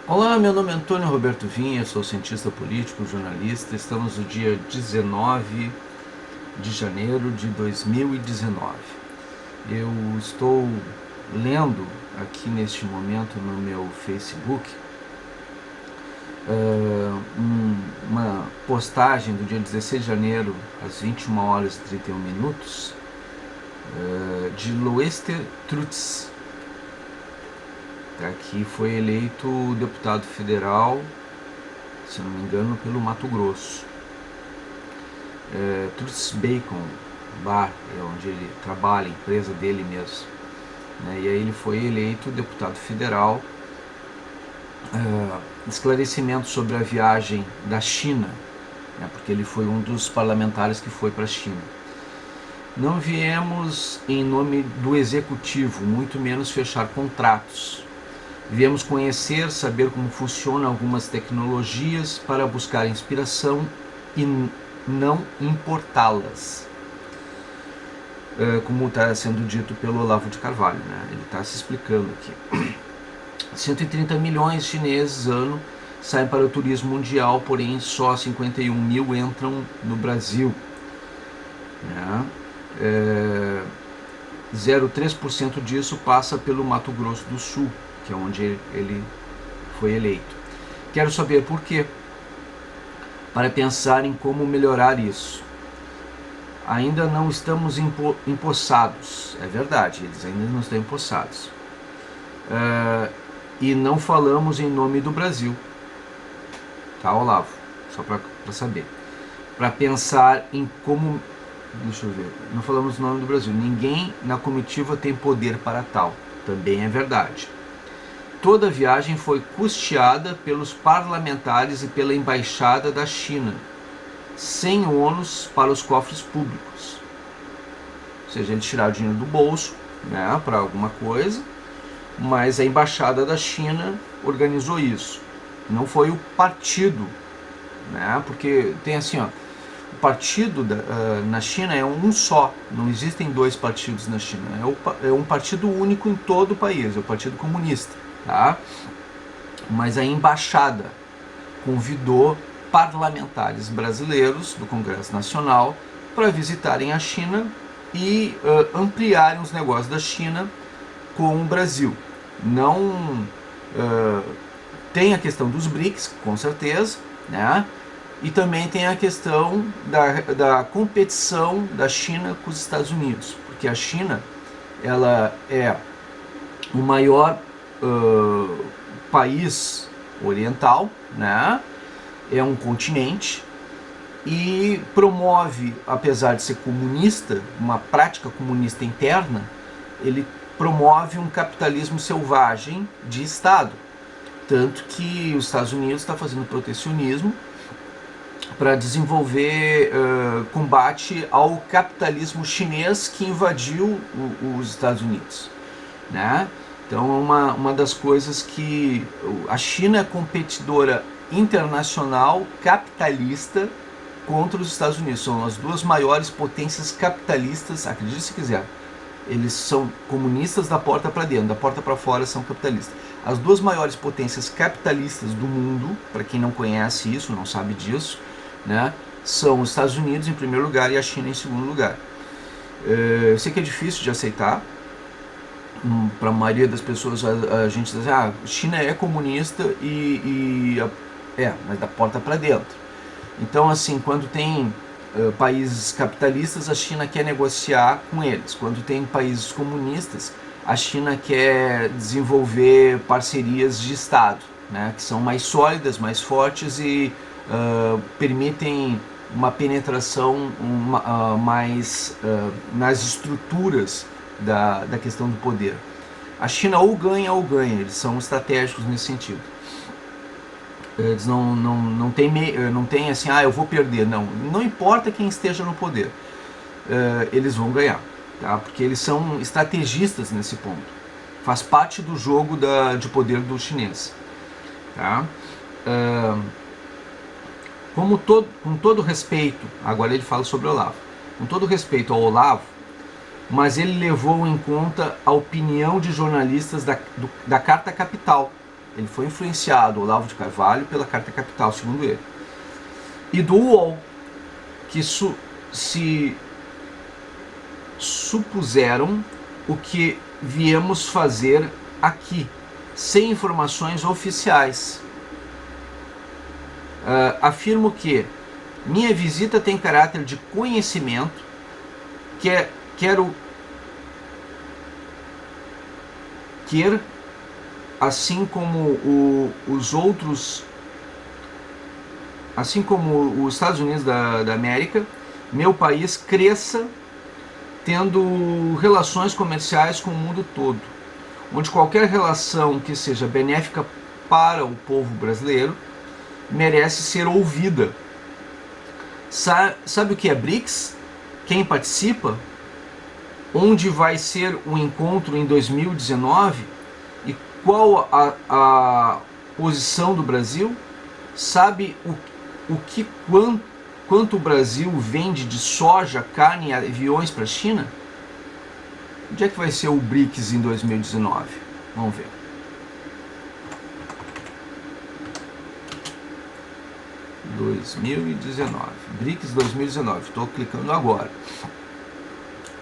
Olá, meu nome é Antônio Roberto Vinha, sou cientista político, jornalista. Estamos no dia 19 de janeiro de 2019. Eu estou lendo aqui neste momento no meu Facebook uma postagem do dia 16 de janeiro, às 21 horas e 31 minutos, de Loester Trutz, que foi eleito deputado federal, se não me engano, pelo Mato Grosso. Trutz Bacon Bar é onde ele trabalha, a empresa dele mesmo. E aí ele foi eleito deputado federal. Esclarecimento sobre a viagem da China, porque ele foi um dos parlamentares que foi para a China. Não viemos em nome do executivo, muito menos fechar contratos. Viemos conhecer, saber como funcionam algumas tecnologias para buscar inspiração e não importá-las. Como está sendo dito pelo Olavo de Carvalho, ele está se explicando aqui. 130 milhões de chineses ano saem para o turismo mundial, porém só 51 mil entram no Brasil. 0,3% disso passa pelo Mato Grosso do Sul, que é onde ele foi eleito. Quero saber por quê, para pensar em como melhorar isso. Ainda não estamos empossados, é verdade, eles ainda não estão empossados. E não falamos em nome do Brasil, tá, Olavo? Só para saber. Para pensar em como. Deixa eu ver. Não falamos em nome do Brasil. Ninguém na comitiva tem poder para tal. Também é verdade. Toda a viagem foi custeada pelos parlamentares e pela embaixada da China, sem ônus para os cofres públicos. Ou seja, eles tiraram o dinheiro do bolso, para alguma coisa, mas a embaixada da China organizou isso. Não foi o partido, porque tem assim, o partido na China é um só, não existem dois partidos na China, é um partido único em todo o país, é o Partido Comunista, tá? Mas a embaixada convidou parlamentares brasileiros do Congresso Nacional para visitarem a China e ampliarem os negócios da China com o Brasil. Não tem a questão dos BRICS, com certeza, e também tem a questão da competição da China com os Estados Unidos, porque a China ela é o maior país oriental, é um continente e promove, apesar de ser comunista, uma prática comunista interna, ele promove um capitalismo selvagem de Estado. Tanto que os Estados Unidos está fazendo protecionismo para desenvolver combate ao capitalismo chinês que invadiu os Estados Unidos. Então, uma das coisas que a China é competidora internacional capitalista contra os Estados Unidos. São as duas maiores potências capitalistas, acredite se quiser. Eles são comunistas da porta para dentro, da porta para fora são capitalistas. As duas maiores potências capitalistas do mundo, para quem não conhece isso, não sabe disso, são os Estados Unidos em primeiro lugar e a China em segundo lugar. Eu sei que é difícil de aceitar, para a maioria das pessoas a gente diz, China é comunista mas da porta para dentro. Então, assim, quando tem países capitalistas, a China quer negociar com eles. Quando tem países comunistas, a China quer desenvolver parcerias de Estado, que são mais sólidas, mais fortes e permitem uma penetração mais nas estruturas da questão do poder. A China ou ganha, eles são estratégicos nesse sentido. Eles não tem assim, eu vou perder, não importa quem esteja no poder, eles vão ganhar, tá? Porque eles são estrategistas nesse ponto, faz parte do jogo de poder do chinês, tá? Com todo respeito, agora ele fala sobre o Olavo, com todo respeito ao Olavo, mas ele levou em conta a opinião de jornalistas da Carta Capital, Ele foi influenciado, Olavo de Carvalho, pela Carta Capital, segundo ele. E do UOL, que se supuseram o que viemos fazer aqui, sem informações oficiais. Afirmo que minha visita tem caráter de conhecimento, quero assim como os outros, assim como os Estados Unidos da América, meu país cresça tendo relações comerciais com o mundo todo, onde qualquer relação que seja benéfica para o povo brasileiro merece ser ouvida. Sabe o que é BRICS? Quem participa? Onde vai ser o encontro em 2019? E qual a posição do Brasil? Sabe quanto o Brasil vende de soja, carne e aviões para a China? Onde é que vai ser o BRICS em 2019? Vamos ver. BRICS 2019, estou clicando agora.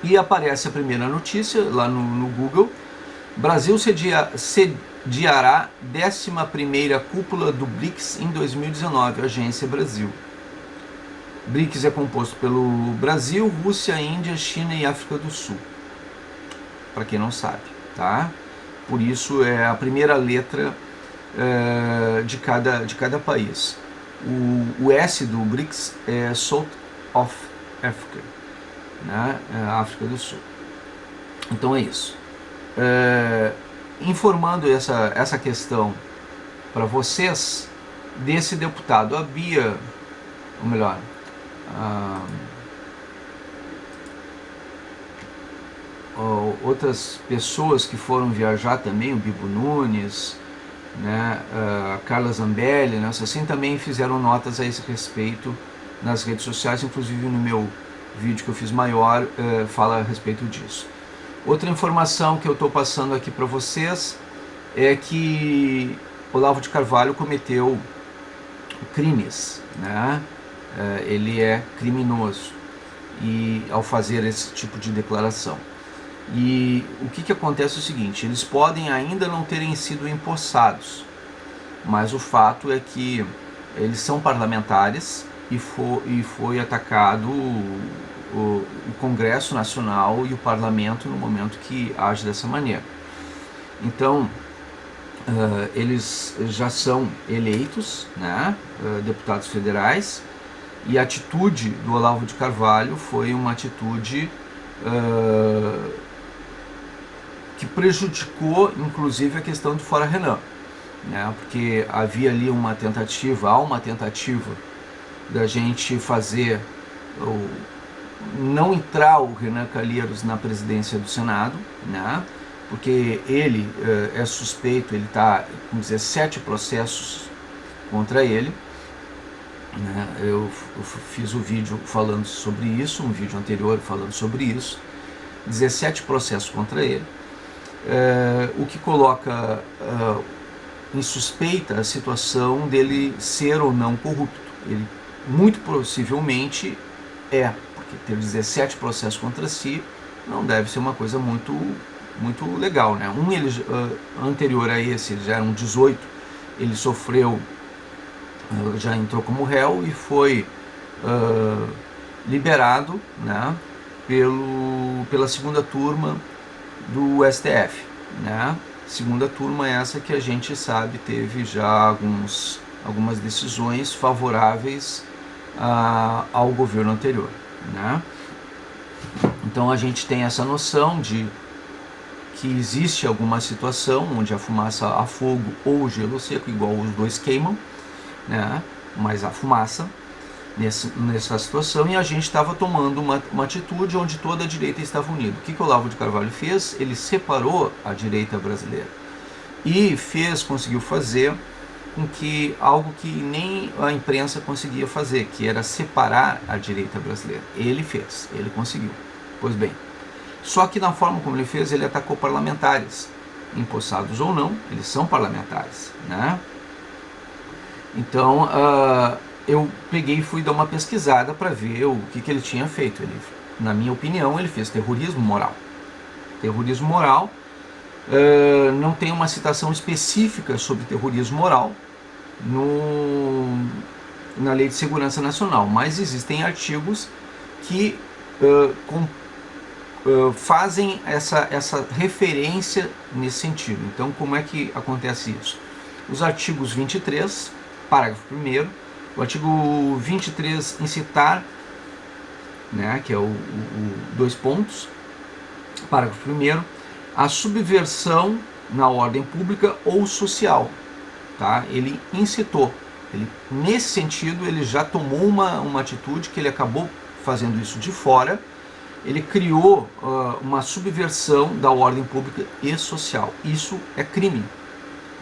E aparece a primeira notícia lá no Google. Brasil sediará 11ª cúpula do BRICS em 2019, Agência Brasil. BRICS é composto pelo Brasil, Rússia, Índia, China e África do Sul. Para quem não sabe, tá? Por isso é a primeira letra de cada país. O S do BRICS é South of Africa, né? África do Sul. Então é isso. Informando essa questão para vocês, desse deputado, a Bia, ou melhor, outras pessoas que foram viajar também, o Bibo Nunes, né, a Carla Zambelli, né, assim, também fizeram notas a esse respeito nas redes sociais, inclusive no meu vídeo que eu fiz maior, fala a respeito disso. Outra informação que eu estou passando aqui para vocês é que Olavo de Carvalho cometeu crimes, né? Ele é criminoso e ao fazer esse tipo de declaração. E o que acontece é o seguinte: eles podem ainda não terem sido empossados, mas o fato é que eles são parlamentares e foi atacado o Congresso Nacional e o Parlamento no momento que age dessa maneira. Então, eles já são eleitos, né, deputados federais, e a atitude do Olavo de Carvalho foi uma atitude que prejudicou, inclusive, a questão de Fora Renan, né, porque havia ali há uma tentativa da gente fazer, não entrar o Renan Calheiros na presidência do Senado, né, porque ele é suspeito, ele está com 17 processos contra ele, né. Eu fiz um vídeo falando sobre isso, um vídeo anterior falando sobre isso, 17 processos contra ele, o que coloca em suspeita a situação dele ser ou não corrupto. Ele muito possivelmente porque ter 17 processos contra si não deve ser uma coisa muito legal, né? Anterior a esse, já eram 18, ele sofreu, já entrou como réu e foi liberado, né, pela segunda turma do STF, né? Segunda turma essa que a gente sabe teve já algumas decisões favoráveis ao governo anterior, né? Então a gente tem essa noção de que existe alguma situação onde a fumaça a fogo ou o gelo seco, igual os dois queimam, né? Mas a fumaça nessa situação, e a gente estava tomando uma atitude onde toda a direita estava unida. O que o Olavo de Carvalho fez? Ele separou a direita brasileira e conseguiu fazer com que algo que nem a imprensa conseguia fazer, que era separar a direita brasileira. Ele conseguiu. Pois bem, só que na forma como ele fez, ele atacou parlamentares, empossados ou não, eles são parlamentares, né? Então, eu peguei e fui dar uma pesquisada para ver o que ele tinha feito. Ele, na minha opinião, ele fez terrorismo moral. Terrorismo moral, não tem uma citação específica sobre terrorismo moral na Lei de Segurança Nacional, mas existem artigos que fazem essa referência nesse sentido. Então, como é que acontece isso? Os artigos 23, parágrafo 1º, o artigo 23, incitar, né, que é o 2 pontos, parágrafo 1º, a subversão na ordem pública ou social. Tá? Ele incitou. Nesse sentido, ele já tomou uma atitude que ele acabou fazendo isso de fora. Ele criou uma subversão da ordem pública e social. Isso é crime,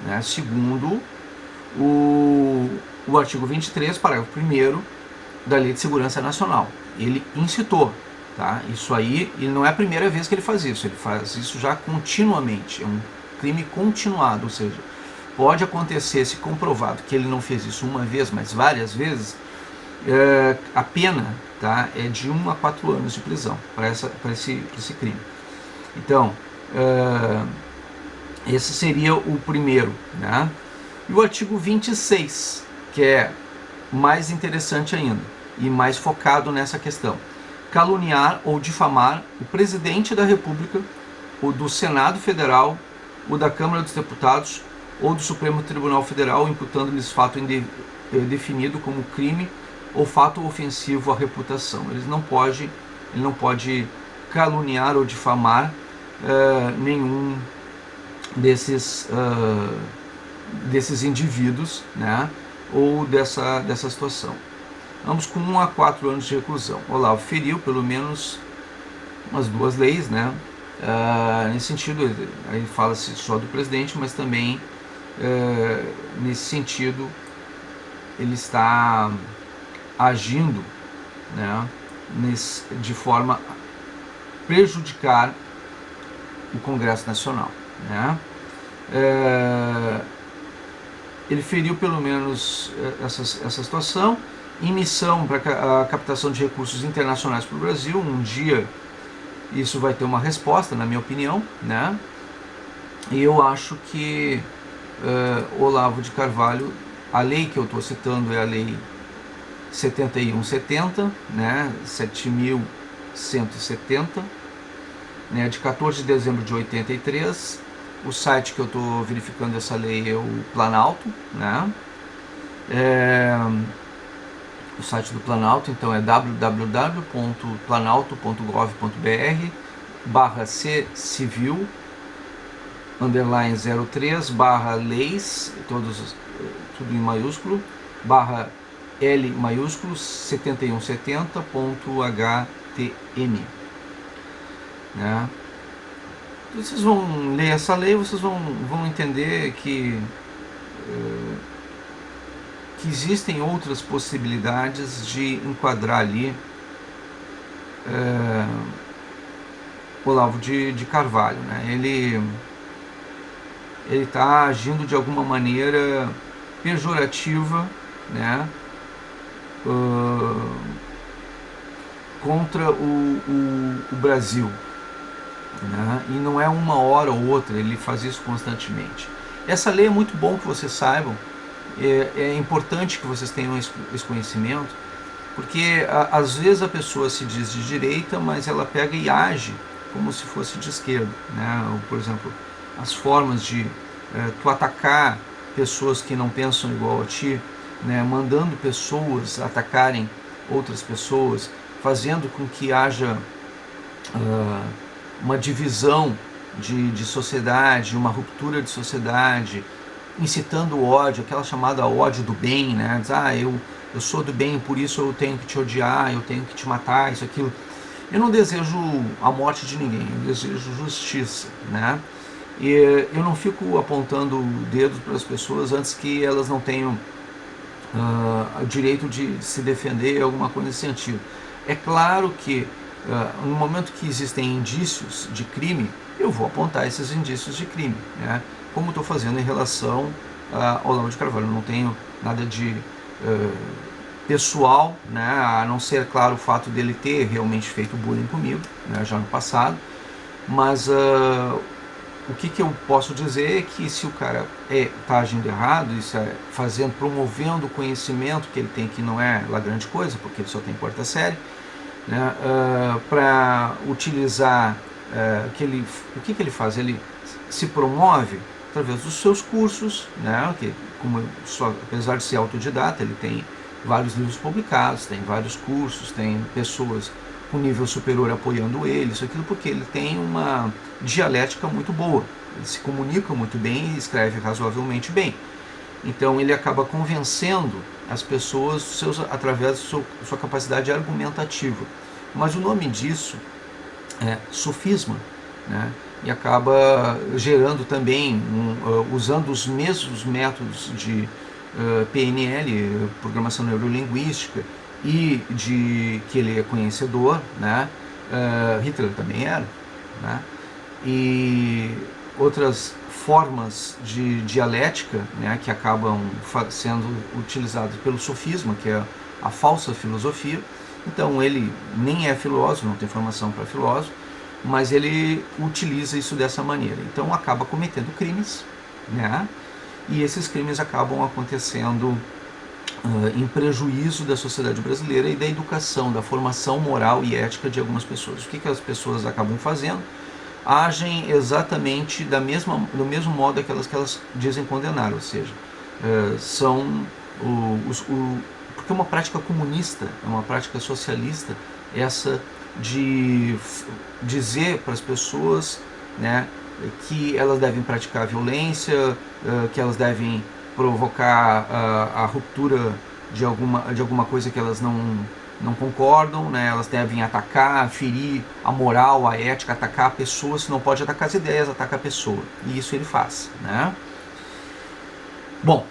né? Segundo o artigo 23, parágrafo 1º da Lei de Segurança Nacional. Ele incitou. Tá? Isso aí, ele não é a primeira vez que ele faz isso. Ele faz isso já continuamente. É um crime continuado, ou seja, pode acontecer, se comprovado que ele não fez isso uma vez, mas várias vezes, a pena, tá, é de 1 a 4 anos de prisão para esse crime. Então, esse seria o primeiro, né? E o artigo 26, que é mais interessante ainda e mais focado nessa questão: caluniar ou difamar o presidente da República, o do Senado Federal, o da Câmara dos Deputados ou do Supremo Tribunal Federal, imputando-lhes fato definido como crime ou fato ofensivo à reputação. Ele não pode caluniar ou difamar nenhum desses indivíduos, né, ou dessa situação. Ambos com 1 a 4 anos de reclusão. Olavo feriu pelo menos umas 2 leis, né? Nesse sentido, aí fala-se só do presidente, mas também nesse sentido ele está agindo, né, de forma a prejudicar o Congresso Nacional, né? Ele feriu pelo menos essa situação. Em missão para a captação de recursos internacionais para o Brasil. Um dia isso vai ter uma resposta, na minha opinião, né? E eu acho que Olavo de Carvalho, a lei que eu estou citando é a lei 7170, né? 7170, né? De 14 de dezembro de 83. O site que eu estou verificando essa lei é o Planalto, né? O site do Planalto, então, é www.planalto.gov.br /C-Civil _03/leis, tudo em maiúsculo, /L maiúsculo 7170.htm, né? Vocês vão ler essa lei, vocês vão entender que existem outras possibilidades de enquadrar ali Olavo de Carvalho, né? Ele está agindo de alguma maneira pejorativa, né? Contra o Brasil, né? E não é uma hora ou outra, ele faz isso constantemente. Essa lei é muito bom que vocês saibam. É importante que vocês tenham esse conhecimento, porque às vezes a pessoa se diz de direita, mas ela pega e age como se fosse de esquerda, né? Ou, por exemplo, as formas de tu atacar pessoas que não pensam igual a ti, né? Mandando pessoas atacarem outras pessoas, fazendo com que haja uma divisão de sociedade, uma ruptura de sociedade, incitando o ódio, aquela chamada ódio do bem, né? Diz, eu sou do bem, por isso eu tenho que te odiar, eu tenho que te matar, isso, aquilo. Eu não desejo a morte de ninguém, eu desejo justiça, né? E eu não fico apontando dedos para as pessoas antes que elas não tenham o direito de se defender, alguma coisa nesse sentido. É claro que no momento que existem indícios de crime, eu vou apontar esses indícios de crime, né? Como estou fazendo em relação ao Olavo de Carvalho. Eu não tenho nada de pessoal, né? A não ser, claro, o fato dele ter realmente feito bullying comigo, né? Já no passado, mas o que eu posso dizer é que se o cara está agindo errado, isso promovendo o conhecimento que ele tem, que não é lá grande coisa, porque ele só tem quarta série, né, para utilizar o que ele faz? Ele se promove através dos seus cursos, né, que apesar de ser autodidata, ele tem vários livros publicados, tem vários cursos, tem pessoas com nível superior apoiando ele, isso aquilo, porque ele tem uma dialética muito boa, ele se comunica muito bem e escreve razoavelmente bem. Então ele acaba convencendo as pessoas através da sua capacidade argumentativa. Mas o nome disso é sofisma, né? E acaba gerando também, usando os mesmos métodos de PNL, Programação Neurolinguística, e de que ele é conhecedor, né? Hitler também era, né? E outras formas de dialética, né, que acabam sendo utilizadas pelo sofisma, que é a falsa filosofia. Então ele nem é filósofo, não tem formação para filósofo, mas ele utiliza isso dessa maneira. Então acaba cometendo crimes, né? E esses crimes acabam acontecendo em prejuízo da sociedade brasileira e da educação, da formação moral e ética de algumas pessoas. O que as pessoas acabam fazendo? Agem exatamente do mesmo modo aquelas que elas dizem condenar, ou seja, porque é uma prática comunista, é uma prática socialista, essa de dizer para as pessoas, né, que elas devem praticar violência, que elas devem provocar a ruptura de alguma coisa que elas não concordam, né? Elas devem atacar, ferir a moral, a ética, atacar a pessoa. Se não pode atacar as ideias, ataca a pessoa. E isso ele faz, né? Bom,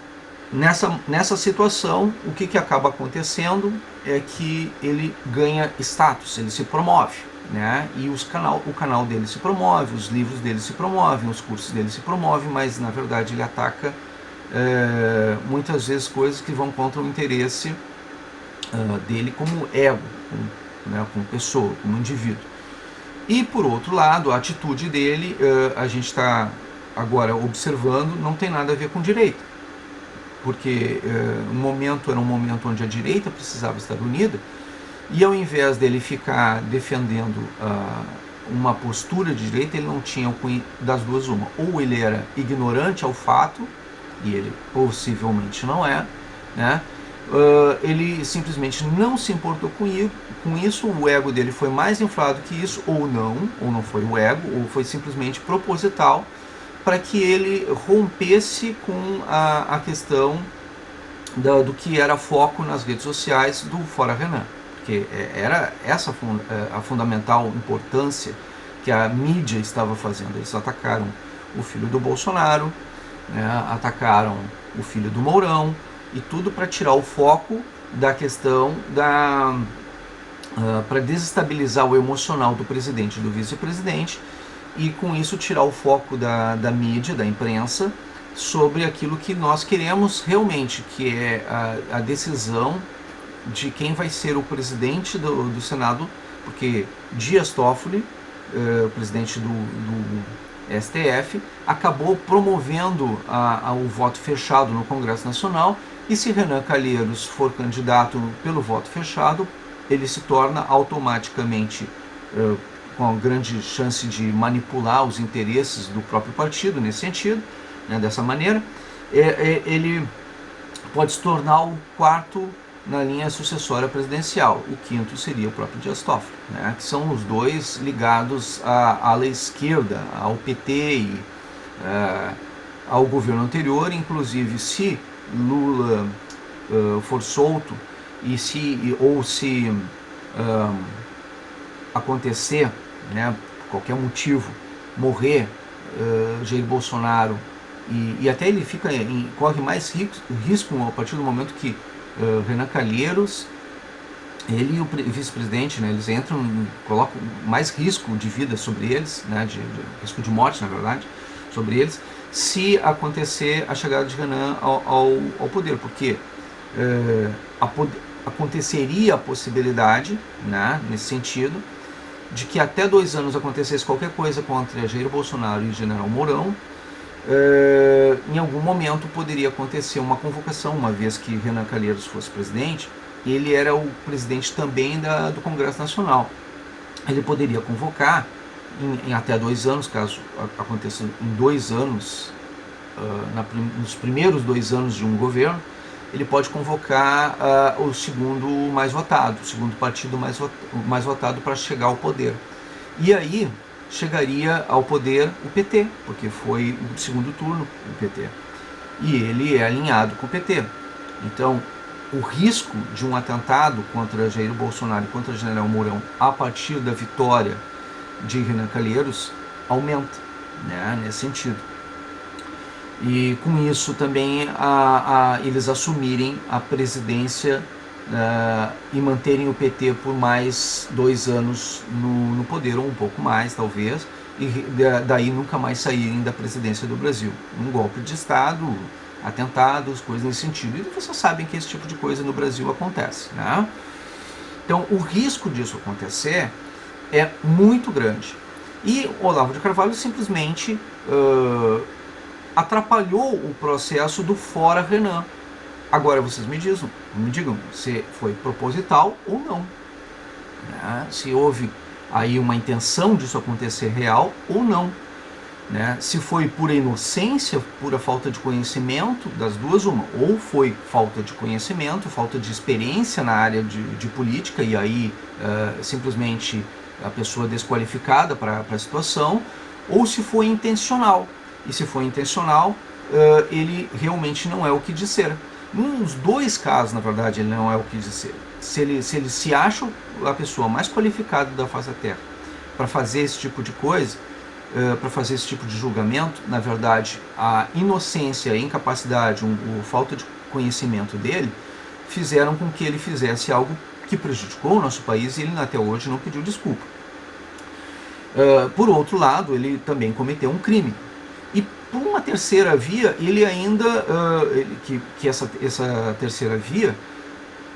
nessa situação, o que acaba acontecendo é que ele ganha status, ele se promove, né? E o canal dele se promove, os livros dele se promovem, os cursos dele se promovem, mas na verdade ele ataca muitas vezes coisas que vão contra o interesse dele como ego, como pessoa, como indivíduo. E por outro lado, a atitude dele, a gente está agora observando, não tem nada a ver com direita, porque era um momento onde a direita precisava estar unida, e ao invés dele ficar defendendo uma postura de direita, ele não tinha das duas uma. Ou ele era ignorante ao fato, e ele possivelmente não é, né? Ele simplesmente não se importou com isso, o ego dele foi mais inflado que isso, ou não foi o ego, ou foi simplesmente proposital, para que ele rompesse com a questão do que era foco nas redes sociais do Fora Renan, porque era essa a fundamental importância que a mídia estava fazendo. Eles atacaram o filho do Bolsonaro, né, atacaram o filho do Mourão, e tudo para tirar o foco da questão para desestabilizar o emocional do presidente e do vice-presidente, e com isso tirar o foco da mídia, da imprensa, sobre aquilo que nós queremos realmente, que é a decisão de quem vai ser o presidente do Senado, porque Dias Toffoli, o presidente do STF, acabou promovendo o voto fechado no Congresso Nacional, e se Renan Calheiros for candidato pelo voto fechado, ele se torna automaticamente com a grande chance de manipular os interesses do próprio partido nesse sentido, né, dessa maneira. Ele pode se tornar o quarto na linha sucessória presidencial. O quinto seria o próprio Dias Toffoli, né, que são os dois ligados à ala esquerda, ao PT e ao governo anterior. Inclusive, se Lula for solto e se acontecer, né, por qualquer motivo, morrer Jair Bolsonaro, e até ele corre mais risco a partir do momento que Renan Calheiros ele e o vice-presidente, né, eles colocam mais risco de vida sobre eles, né, de risco de morte, na verdade, sobre eles, se acontecer a chegada de Renan ao poder, porque aconteceria a possibilidade, né, nesse sentido, de que até 2 anos acontecesse qualquer coisa contra Jair Bolsonaro e o general Mourão. Em algum momento poderia acontecer uma convocação, uma vez que Renan Calheiros fosse presidente, ele era o presidente também do Congresso Nacional. Ele poderia convocar em até 2 anos, caso aconteça em 2 anos, nos primeiros 2 anos de um governo, ele pode convocar o segundo mais votado, o segundo partido mais votado para chegar ao poder. E aí chegaria ao poder o PT, porque foi o segundo turno o PT. E ele é alinhado com o PT. Então, o risco de um atentado contra Jair Bolsonaro e contra o general Mourão a partir da vitória de Renan Calheiros aumenta, né, nesse sentido. E com isso também eles assumirem a presidência e manterem o PT por mais 2 anos no poder, ou um pouco mais talvez, e daí nunca mais saírem da presidência do Brasil. Um golpe de Estado, atentados, coisas nesse sentido. E vocês sabem que esse tipo de coisa no Brasil acontece, né? Então o risco disso acontecer é muito grande. E Olavo de Carvalho simplesmente atrapalhou o processo do fora Renan. Agora vocês me digam se foi proposital ou não, né? Se houve aí uma intenção disso acontecer real ou não, né? Se foi pura inocência, pura falta de conhecimento, das duas uma, ou foi falta de conhecimento, falta de experiência na área de política, e aí simplesmente a pessoa desqualificada para a situação, ou se foi intencional. E se foi intencional, ele realmente não é o que disser. Nos 2 casos, na verdade, ele não é o que disser. Se ele se acha a pessoa mais qualificada da face da Terra para fazer esse tipo de coisa, para fazer esse tipo de julgamento, na verdade, a inocência, a incapacidade, a falta de conhecimento dele, fizeram com que ele fizesse algo que prejudicou o nosso país, e ele até hoje não pediu desculpa. Por outro lado, ele também cometeu um crime. E por uma terceira via, ele ainda, essa terceira via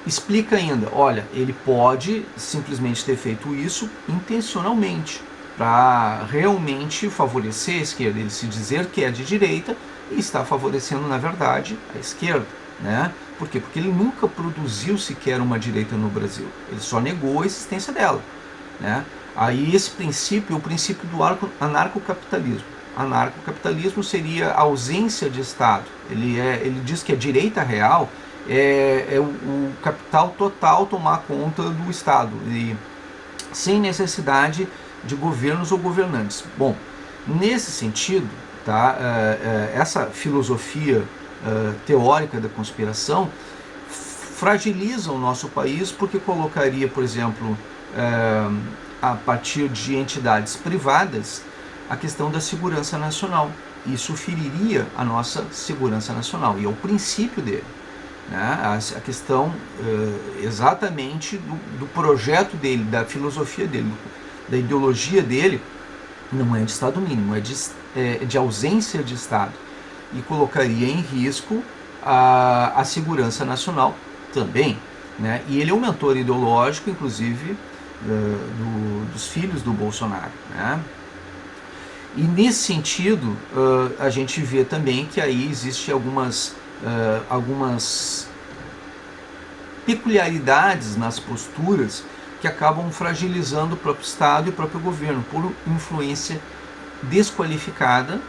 explica ainda, olha, ele pode simplesmente ter feito isso intencionalmente, para realmente favorecer a esquerda, ele se dizer que é de direita e está favorecendo, na verdade, a esquerda, né? Por quê? Porque ele nunca produziu sequer uma direita no Brasil, ele só negou a existência dela, né? Aí esse princípio é o princípio do anarcocapitalismo. Anarcocapitalismo seria a ausência de Estado. Ele diz que a direita real é o capital total tomar conta do Estado, e sem necessidade de governos ou governantes. Bom, nesse sentido, tá, essa filosofia teórica da conspiração fragiliza o nosso país, porque colocaria, por exemplo, a partir de entidades privadas, a questão da segurança nacional. Isso feriria a nossa segurança nacional, e é o princípio dele, né? A questão exatamente do projeto dele, da filosofia dele, da ideologia dele, não é de Estado mínimo, é de ausência de Estado, e colocaria em risco a segurança nacional também, né? E ele é um mentor ideológico, inclusive, dos filhos do Bolsonaro, né? E nesse sentido, a gente vê também que aí existe algumas peculiaridades nas posturas que acabam fragilizando o próprio Estado e o próprio governo, por influência desqualificada,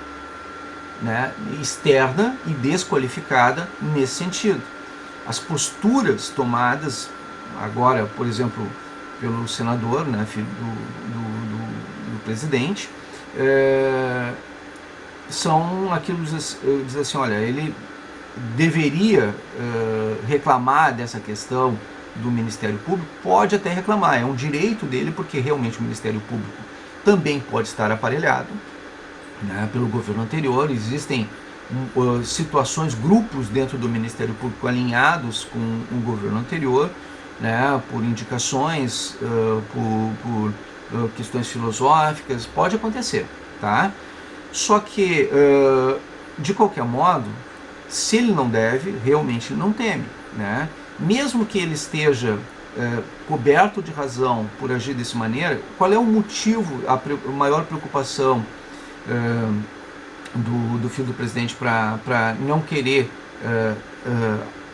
né, externa e desqualificada nesse sentido. As posturas tomadas agora, por exemplo, pelo senador, né, filho do presidente, são aquilo que diz assim, olha, ele deveria reclamar dessa questão do Ministério Público, pode até reclamar, é um direito dele, porque realmente o Ministério Público também pode estar aparelhado, né, pelo governo anterior. Existem situações, grupos dentro do Ministério Público alinhados com o governo anterior, né, por indicações, por questões filosóficas, pode acontecer, tá? Só que, de qualquer modo, se ele não deve, realmente ele não teme, né? Mesmo que ele esteja coberto de razão por agir dessa maneira, qual é o motivo, a maior preocupação do filho do presidente para não querer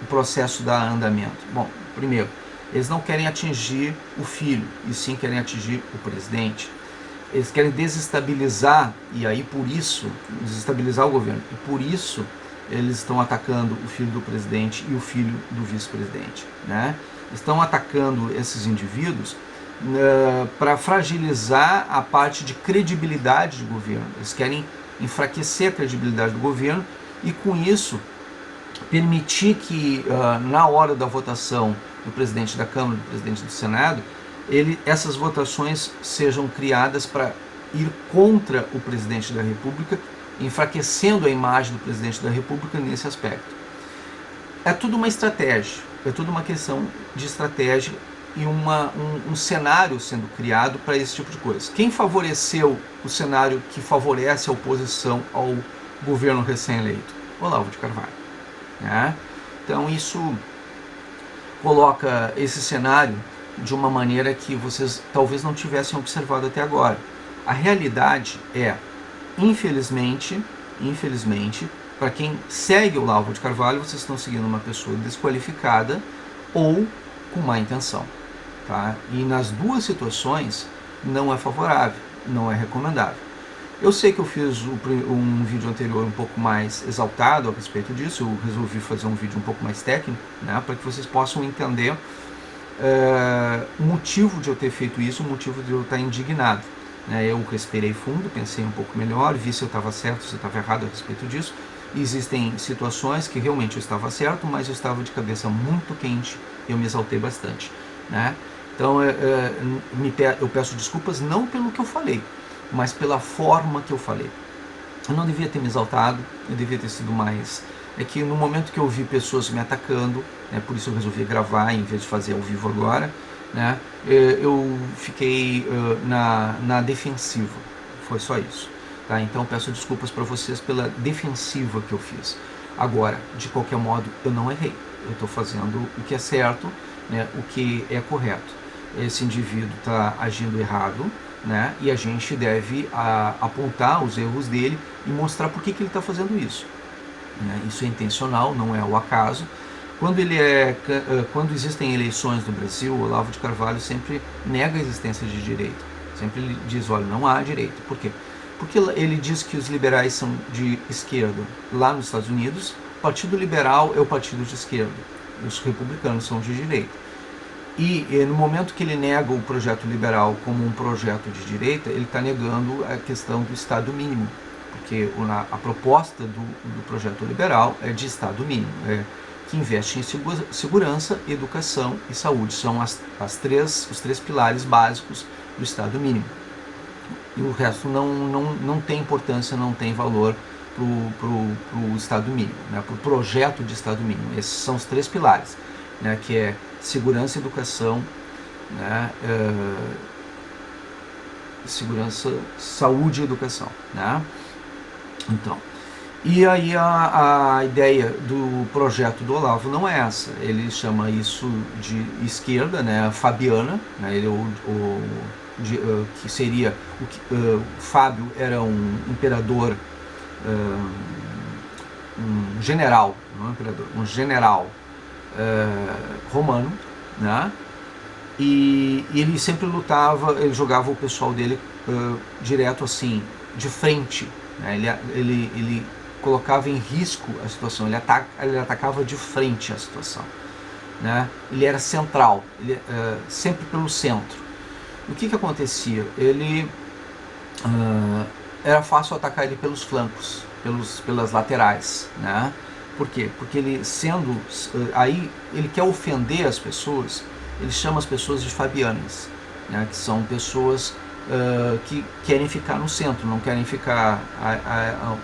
o processo dar andamento? Bom, primeiro, eles não querem atingir o filho, e sim querem atingir o presidente. Eles querem desestabilizar, e aí por isso, desestabilizar o governo, e por isso eles estão atacando o filho do presidente e o filho do vice-presidente, né? Estão atacando esses indivíduos para fragilizar a parte de credibilidade do governo. Eles querem enfraquecer a credibilidade do governo e, com isso, permitir que, na hora da votação do presidente da Câmara, do presidente do Senado, essas votações sejam criadas para ir contra o presidente da República, enfraquecendo a imagem do presidente da República nesse aspecto. É tudo uma estratégia, é tudo uma questão de estratégia e um cenário sendo criado para esse tipo de coisa. Quem favoreceu o cenário que favorece a oposição ao governo recém-eleito? Olavo de Carvalho. Né? Então isso coloca esse cenário de uma maneira que vocês talvez não tivessem observado até agora. A realidade é, infelizmente, para quem segue o Olavo de Carvalho, vocês estão seguindo uma pessoa desqualificada ou com má intenção. Tá? E nas duas situações não é favorável, não é recomendável. Eu sei que eu fiz um vídeo anterior um pouco mais exaltado a respeito disso, eu resolvi fazer um vídeo um pouco mais técnico, né, para que vocês possam entender o motivo de eu ter feito isso, o motivo de eu estar indignado. Né? Eu respirei fundo, pensei um pouco melhor, vi se eu estava certo, se eu estava errado a respeito disso. Existem situações que realmente eu estava certo, mas eu estava de cabeça muito quente e eu me exaltei bastante. Né? Então eu peço desculpas não pelo que eu falei, mas pela forma que eu falei. Eu não devia ter me exaltado, eu devia ter sido mais... É que no momento que eu vi pessoas me atacando, né, por isso eu resolvi gravar em vez de fazer ao vivo agora, né, eu fiquei na defensiva, foi só isso. Tá? Então peço desculpas para vocês pela defensiva que eu fiz. Agora, de qualquer modo, eu não errei. Eu estou fazendo o que é certo, né, o que é correto. Esse indivíduo está agindo errado, né, e a gente deve apontar os erros dele e mostrar por que ele está fazendo isso. Né? Isso é intencional, não é ao acaso. Quando existem eleições no Brasil, o Olavo de Carvalho sempre nega a existência de direita. Sempre ele diz, olha, não há direita. Por quê? Porque ele diz que os liberais são de esquerda. Lá nos Estados Unidos, o Partido Liberal é o partido de esquerda. Os republicanos são de direita. E no momento que ele nega o projeto liberal como um projeto de direita, ele está negando a questão do Estado mínimo. Porque a proposta do projeto liberal é de Estado mínimo, que investe em segurança, educação e saúde. São os três pilares básicos do Estado mínimo. E o resto não tem importância, não tem valor para o Estado mínimo, né, para o projeto de Estado mínimo. Esses são os três pilares, né, que é segurança, educação, né, segurança, saúde e educação. Né? Então, e aí a ideia do projeto do Olavo não é essa. Ele chama isso de esquerda, né, fabiana, né, que seria Fábio era um imperador, um general, não é um imperador, um general romano, né? E ele sempre lutava, ele jogava o pessoal dele direto assim, de frente, né? Ele colocava em risco a situação, ele atacava de frente a situação, né? Ele era central, sempre pelo centro. O que acontecia? Era fácil atacar ele pelos flancos, pelas laterais, né? Por quê? Porque aí ele quer ofender as pessoas, ele chama as pessoas de fabianas, né? Que são pessoas que querem ficar no centro, não querem ficar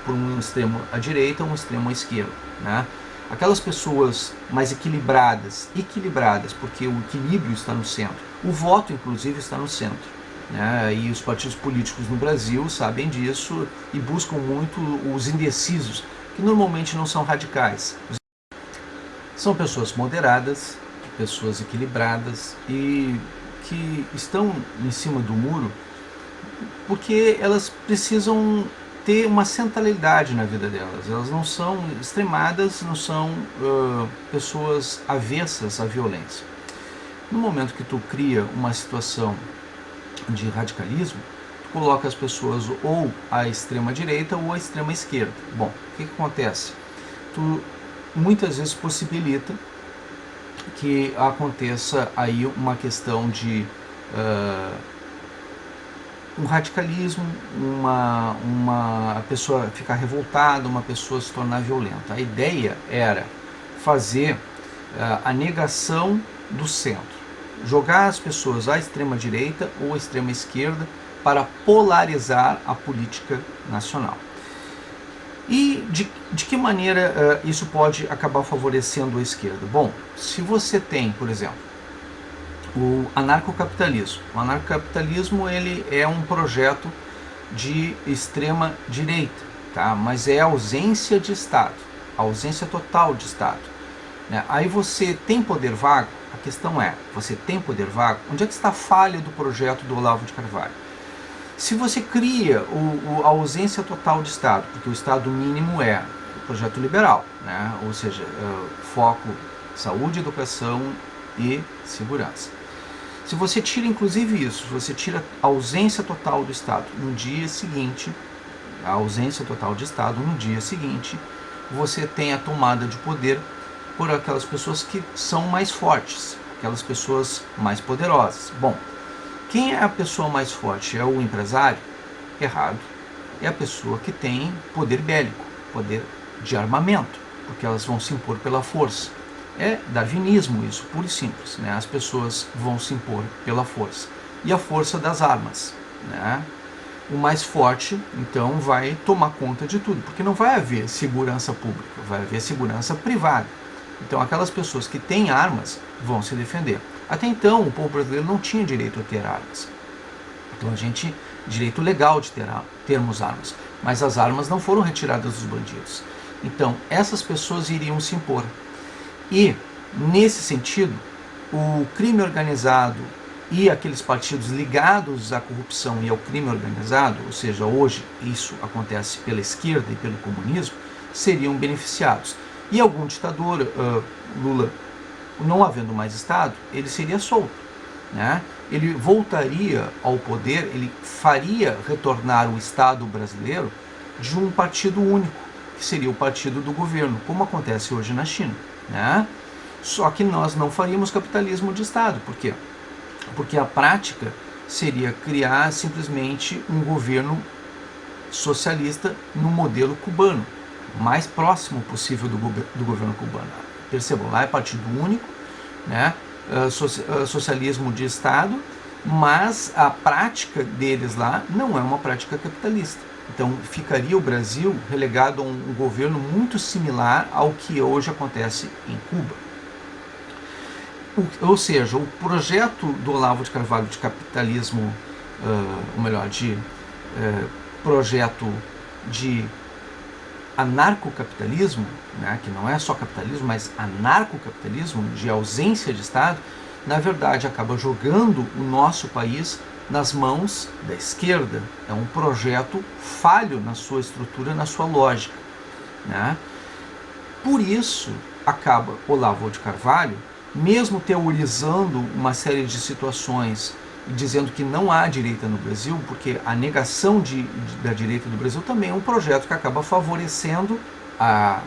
por um extremo à direita ou um extremo à esquerda, né? Aquelas pessoas mais equilibradas, porque o equilíbrio está no centro, o voto inclusive está no centro, né? E os partidos políticos no Brasil sabem disso e buscam muito os indecisos, que normalmente não são radicais. São pessoas moderadas, pessoas equilibradas e que estão em cima do muro porque elas precisam ter uma centralidade na vida delas. Elas não são extremadas, não são pessoas avessas à violência. No momento que tu cria uma situação de radicalismo, tu coloca as pessoas ou à extrema direita ou à extrema esquerda. Bom, o que acontece? Tu muitas vezes possibilita que aconteça aí uma questão de um radicalismo, uma pessoa ficar revoltada, uma pessoa se tornar violenta. A ideia era fazer a negação do centro, jogar as pessoas à extrema direita ou à extrema esquerda para polarizar a política nacional. E de que maneira isso pode acabar favorecendo a esquerda? Bom, se você tem, por exemplo, o anarcocapitalismo. O anarcocapitalismo ele é um projeto de extrema direita, tá? Mas é ausência de Estado, ausência total de Estado, né? Aí você tem poder vago? A questão é, você tem poder vago? Onde é que está a falha do projeto do Olavo de Carvalho? Se você cria a ausência total de Estado, porque o Estado mínimo é o projeto liberal, né? Ou seja, foco saúde, educação e segurança. Se você tira inclusive isso, se você tira a ausência total do Estado no dia seguinte, a ausência total de Estado no dia seguinte, você tem a tomada de poder por aquelas pessoas que são mais fortes, aquelas pessoas mais poderosas. Bom, quem é a pessoa mais forte? É o empresário? Errado. É a pessoa que tem poder bélico, poder de armamento, porque elas vão se impor pela força. É darwinismo isso, puro e simples, né? As pessoas vão se impor pela força. E a força das armas, né? O mais forte, então, vai tomar conta de tudo, porque não vai haver segurança pública, vai haver segurança privada. Então, aquelas pessoas que têm armas vão se defender. Até então, o povo brasileiro não tinha direito a ter armas. Então, direito legal de termos armas, mas as armas não foram retiradas dos bandidos. Então, essas pessoas iriam se impor. E, nesse sentido, o crime organizado e aqueles partidos ligados à corrupção e ao crime organizado, ou seja, hoje isso acontece pela esquerda e pelo comunismo, seriam beneficiados. E algum ditador, Lula, não havendo mais Estado, ele seria solto, né? Ele voltaria ao poder, ele faria retornar o Estado brasileiro de um partido único, que seria o partido do governo, como acontece hoje na China, né? Só que nós não faríamos capitalismo de Estado. Por quê? Porque a prática seria criar simplesmente um governo socialista no modelo cubano, mais próximo possível do governo cubano. Percebam, lá é partido único, né? Socialismo de Estado, mas a prática deles lá não é uma prática capitalista. Então ficaria o Brasil relegado a um governo muito similar ao que hoje acontece em Cuba. Ou seja, o projeto do Olavo de Carvalho de capitalismo, ou melhor, de projeto de anarcocapitalismo, né, que não é só capitalismo, mas anarcocapitalismo, de ausência de Estado, na verdade acaba jogando o nosso país nas mãos da esquerda. É um projeto falho na sua estrutura, na sua lógica, né? Por isso, acaba Olavo de Carvalho, mesmo teorizando uma série de situações e dizendo que não há direita no Brasil, porque a negação da direita do Brasil também é um projeto que acaba favorecendo a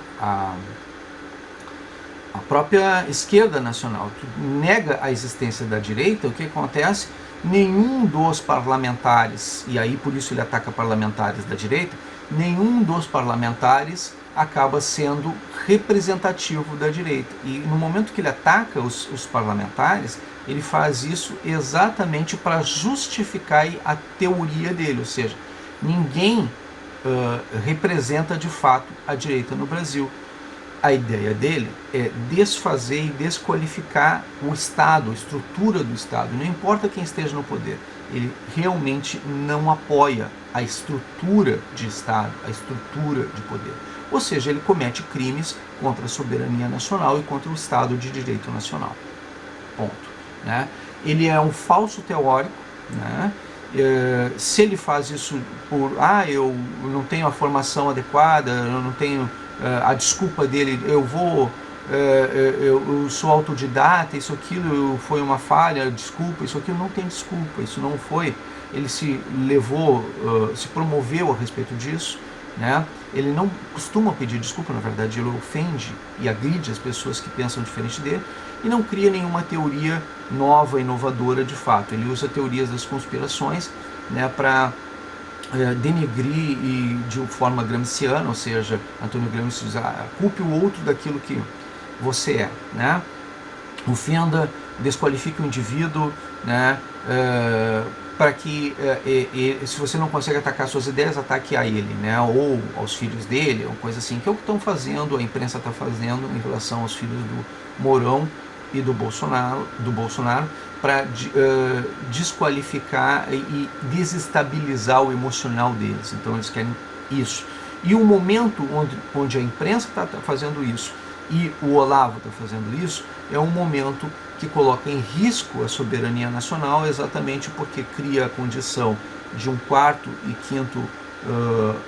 própria esquerda nacional. Tu nega a existência da direita, o que acontece? Nenhum dos parlamentares, e aí por isso ele ataca parlamentares da direita, nenhum dos parlamentares acaba sendo representativo da direita. E no momento que ele ataca os parlamentares, ele faz isso exatamente para justificar a teoria dele, ou seja, ninguém representa de fato a direita no Brasil. a ideia dele é desfazer e desqualificar o Estado, a estrutura do Estado. Não importa quem esteja no poder, ele realmente não apoia a estrutura de Estado, a estrutura de poder. Ou seja, ele comete crimes contra a soberania nacional e contra o Estado de Direito Nacional. Ponto. Né? Ele é um falso teórico, né? Se ele faz isso por eu não tenho a formação adequada, eu não tenho a desculpa dele, eu sou autodidata, isso aquilo foi uma falha, desculpa, isso aquilo não tem desculpa, isso não foi, ele se levou, se promoveu a respeito disso, né? Ele não costuma pedir desculpa, na verdade ele ofende e agride as pessoas que pensam diferente dele, e não cria nenhuma teoria nova, inovadora de fato. Ele usa teorias das conspirações, né, para denegrir e de forma gramsciana, ou seja, Antônio Gramsci diz, culpe o outro daquilo que você é, né? Ofenda, desqualifique o indivíduo, né? Para que, se você não consegue atacar suas ideias, ataque a ele, né? Ou aos filhos dele, ou coisa assim, que é o que estão fazendo, a imprensa está fazendo em relação aos filhos do Mourão e do Bolsonaro para desqualificar e desestabilizar o emocional deles. Então eles querem isso. E o momento onde a imprensa está fazendo isso e o Olavo está fazendo isso é um momento que coloca em risco a soberania nacional, exatamente porque cria a condição de um quarto e quinto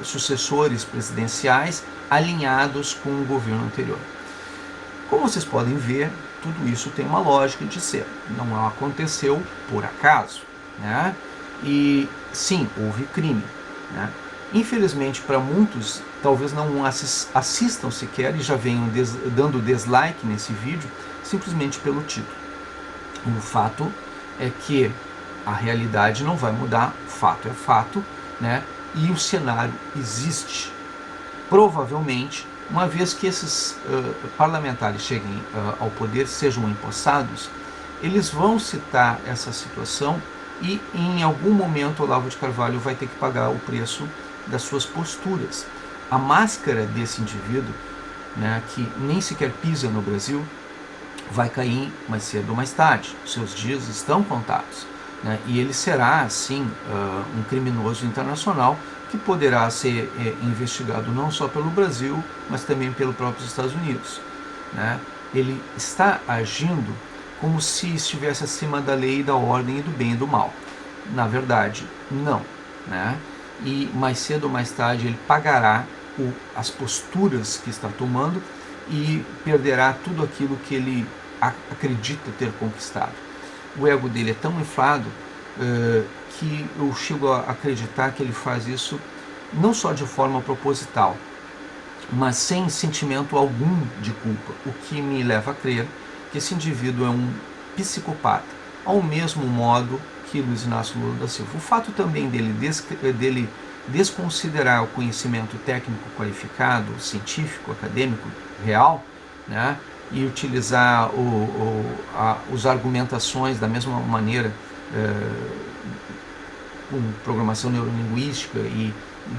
sucessores presidenciais alinhados com o governo anterior. Como vocês podem ver, tudo isso tem uma lógica de ser. Não aconteceu por acaso, né? E sim, houve crime, né? Infelizmente, para muitos, talvez não assistam sequer e já venham dando dislike nesse vídeo, simplesmente pelo título. O fato é que a realidade não vai mudar, fato é fato, né? E o cenário existe. Provavelmente, uma vez que esses parlamentares cheguem ao poder, sejam empossados, eles vão citar essa situação e em algum momento Olavo de Carvalho vai ter que pagar o preço das suas posturas. A máscara desse indivíduo, né, que nem sequer pisa no Brasil, vai cair mais cedo ou mais tarde. Seus dias estão contados, né, e ele será, sim, um criminoso internacional que poderá ser investigado não só pelo Brasil, mas também pelos próprios Estados Unidos, né? Ele está agindo como se estivesse acima da lei, da ordem e do bem e do mal. Na verdade, não, né? E mais cedo ou mais tarde ele pagará as posturas que está tomando e perderá tudo aquilo que ele acredita ter conquistado. O ego dele é tão inflado que eu chego a acreditar que ele faz isso não só de forma proposital, mas sem sentimento algum de culpa, o que me leva a crer que esse indivíduo é um psicopata, ao mesmo modo que Luiz Inácio Lula da Silva. O fato também dele desconsiderar o conhecimento técnico qualificado, científico, acadêmico, real, né, e utilizar as argumentações da mesma maneira, com programação neurolinguística e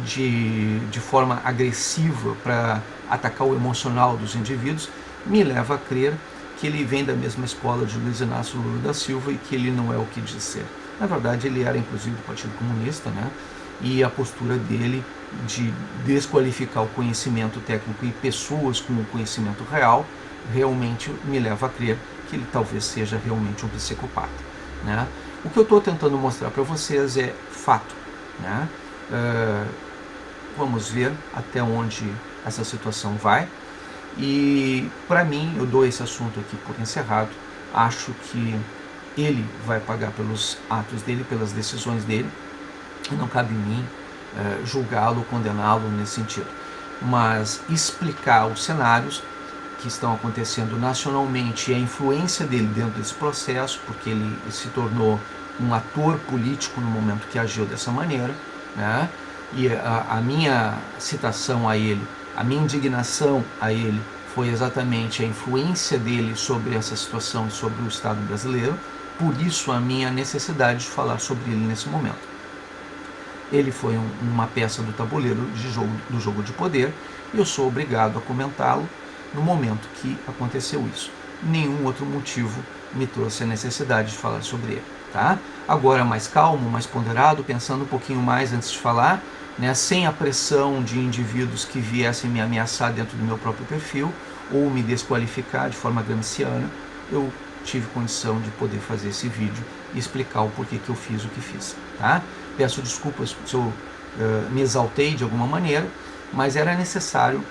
de forma agressiva para atacar o emocional dos indivíduos, me leva a crer que ele vem da mesma escola de Luiz Inácio Lula da Silva e que ele não é o que diz ser. Na verdade, ele era inclusive do Partido Comunista, né? E a postura dele de desqualificar o conhecimento técnico e pessoas com o conhecimento real realmente me leva a crer que ele talvez seja realmente um psicopata, né? O que eu estou tentando mostrar para vocês é fato, né? Vamos ver até onde essa situação vai. E para mim, eu dou esse assunto aqui por encerrado. Acho que ele vai pagar pelos atos dele, pelas decisões dele. Não cabe em mim julgá-lo, condená-lo nesse sentido. Mas explicar os cenários que estão acontecendo nacionalmente e a influência dele dentro desse processo, porque ele se tornou um ator político no momento que agiu dessa maneira, né? E a minha citação a ele, a minha indignação a ele foi exatamente a influência dele sobre essa situação e sobre o Estado brasileiro, por isso a minha necessidade de falar sobre ele nesse momento. Ele foi uma peça do tabuleiro do jogo de poder e eu sou obrigado a comentá-lo, no momento que aconteceu isso. Nenhum outro motivo me trouxe a necessidade de falar sobre ele, tá? Agora mais calmo, mais ponderado, pensando um pouquinho mais antes de falar, né, sem a pressão de indivíduos que viessem me ameaçar dentro do meu próprio perfil ou me desqualificar de forma gramsciana, eu tive condição de poder fazer esse vídeo e explicar o porquê que eu fiz o que fiz, tá? Peço desculpas se eu me exaltei de alguma maneira, mas era necessário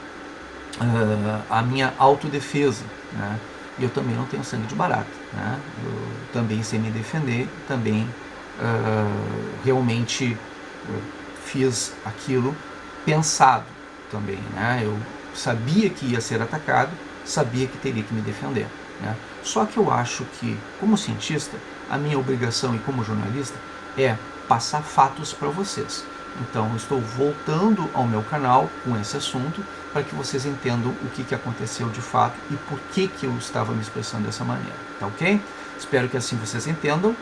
a minha autodefesa, né? E eu também não tenho sangue de barata, né? Eu também sei me defender, também realmente fiz aquilo pensado também, né? Eu sabia que ia ser atacado, sabia que teria que me defender, né? Só que eu acho que, como cientista, a minha obrigação e como jornalista é passar fatos para vocês. Então, estou voltando ao meu canal com esse assunto para que vocês entendam o que aconteceu de fato e por que eu estava me expressando dessa maneira, tá ok? Espero que assim vocês entendam,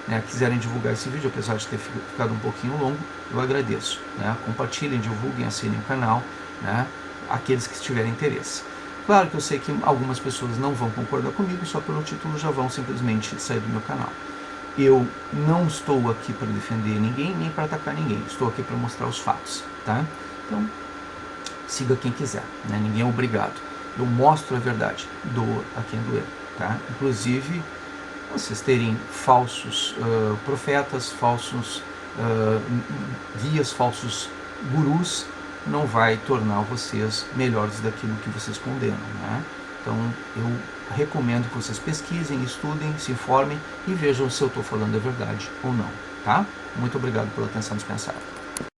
né? Quiserem divulgar esse vídeo, apesar de ter ficado um pouquinho longo, eu agradeço, né? Compartilhem, divulguem, assinem o canal, né? Aqueles que tiverem interesse. Claro que eu sei que algumas pessoas não vão concordar comigo, só pelo título já vão simplesmente sair do meu canal. Eu não estou aqui para defender ninguém, nem para atacar ninguém. Estou aqui para mostrar os fatos, tá? Então, siga quem quiser, né? Ninguém é obrigado. Eu mostro a verdade, dou a quem doer, tá? Inclusive, vocês terem falsos profetas, falsos guias, falsos gurus, não vai tornar vocês melhores daquilo que vocês condenam, né? Então, eu recomendo que vocês pesquisem, estudem, se informem e vejam se eu estou falando a verdade ou não, tá? Muito obrigado pela atenção dispensada.